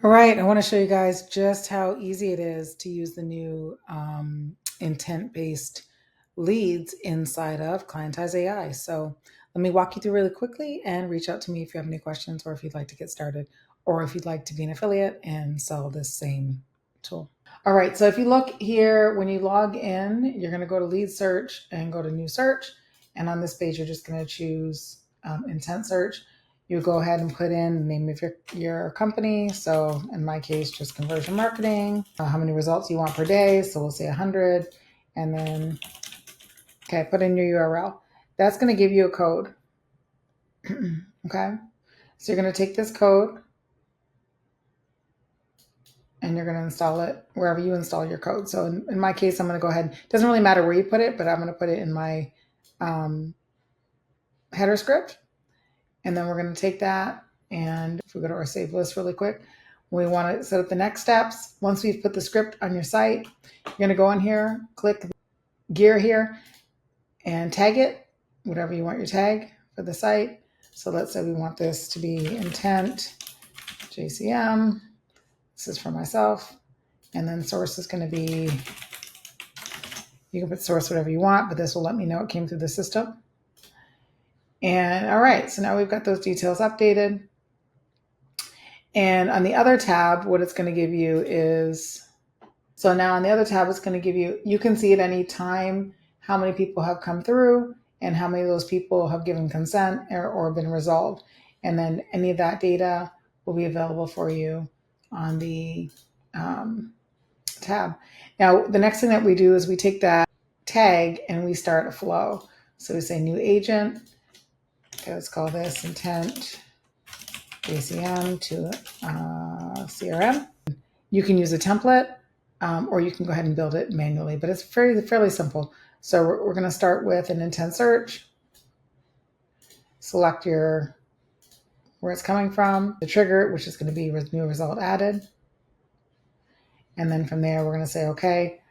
All right, I want to show you guys just how easy it is to use the new intent-based leads inside of Clientize AI. So let me walk you through really quickly and reach out to me if you have any questions or if you'd like to get started or if you'd like to be an affiliate and sell this same tool. All right, so if you look here, when you log in, you're going to go to lead search and go to new search. And on this page, you're just going to choose intent search. You go ahead and put in the name of your company. So in my case, just conversion marketing, how many results you want per day. So we'll say 100. And then, okay, put in your URL. That's going to give you a code. Okay. So you're going to take this code and you're going to install it wherever you install your code. So in my case, I'm going to go ahead. It doesn't really matter where you put it, but I'm going to put it in my header script. And then we're going to take that, and if we go to our save list really quick, we want to set up the next steps. Once we've put the script on your site, you're going to go in here, click gear here, and tag it, whatever you want your tag for the site. So let's say we want this to be intent JCM. This is for myself. And then source is going to be, you can put source whatever you want, but this will let me know it came through the system. And all right, so now we've got those details updated. And on the other tab, what it's going to give you is, so now on the other tab, it's going to give you, you can see at any time how many people have come through and how many of those people have given consent or been resolved. And then any of that data will be available for you on the tab. Now, the next thing that we do is we take that tag and we start a flow. So we say new agent. Okay, let's call this intent JCM to CRM. You can use a template or you can go ahead and build it manually, but it's fairly simple. So we're going to start with an intent search. Select where it's coming from, the trigger, which is going to be new result added. And then from there, we're going to say, okay,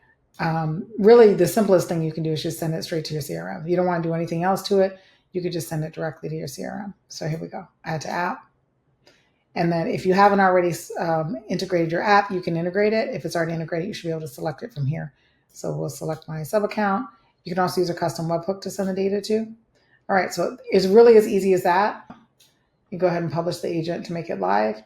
really the simplest thing you can do is just send it straight to your CRM. If you don't want to do anything else to it, you could just send it directly to your CRM. So here we go, add to app. And then if you haven't already integrated your app, you can integrate it. If it's already integrated, you should be able to select it from here. So we'll select my sub account. You can also use a custom webhook to send the data to. All right, so it's really as easy as that. You go ahead and publish the agent to make it live.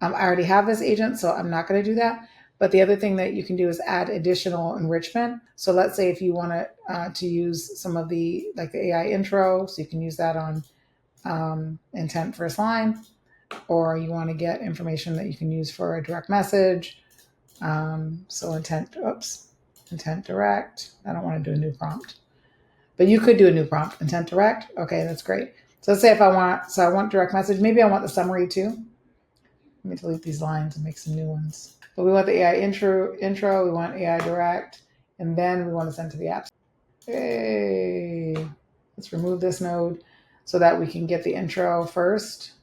I already have this agent, so I'm not going to do that. But the other thing that you can do is add additional enrichment. So let's say if you want to use some of the, like the AI intro, so you can use that on intent first line, or you want to get information that you can use for a direct message. So intent direct. I don't want to do a new prompt, but you could do a new prompt, intent direct. Okay, that's great. So let's say if I want direct message, maybe I want the summary too. Let me delete these lines and make some new ones. But we want the AI intro, we want AI direct, and then we want to send to the apps. Hey, let's remove this node so that we can get the intro first.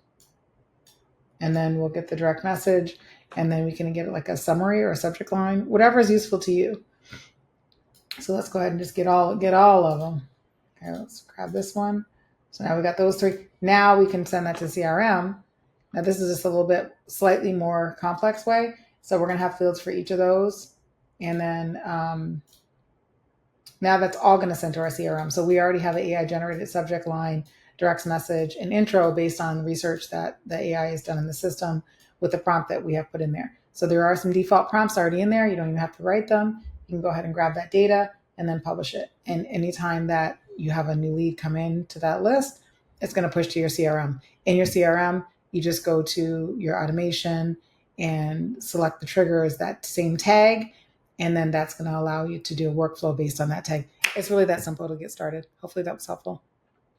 And then we'll get the direct message, and then we can get like a summary or a subject line, whatever is useful to you. So let's go ahead and just get all of them. Okay, let's grab this one. So now we got those three. Now we can send that to CRM. Now this is just a little bit slightly more complex way. So we're going to have fields for each of those. And then now that's all going to send to our CRM. So we already have an AI generated subject line, direct message, and intro based on research that the AI has done in the system with the prompt that we have put in there. So there are some default prompts already in there. You don't even have to write them. You can go ahead and grab that data and then publish it. And anytime that you have a new lead come in to that list, it's going to push to your CRM. In your CRM, you just go to your automation and select the trigger as that same tag. And then that's going to allow you to do a workflow based on that tag. It's really that simple to get started. Hopefully that was helpful.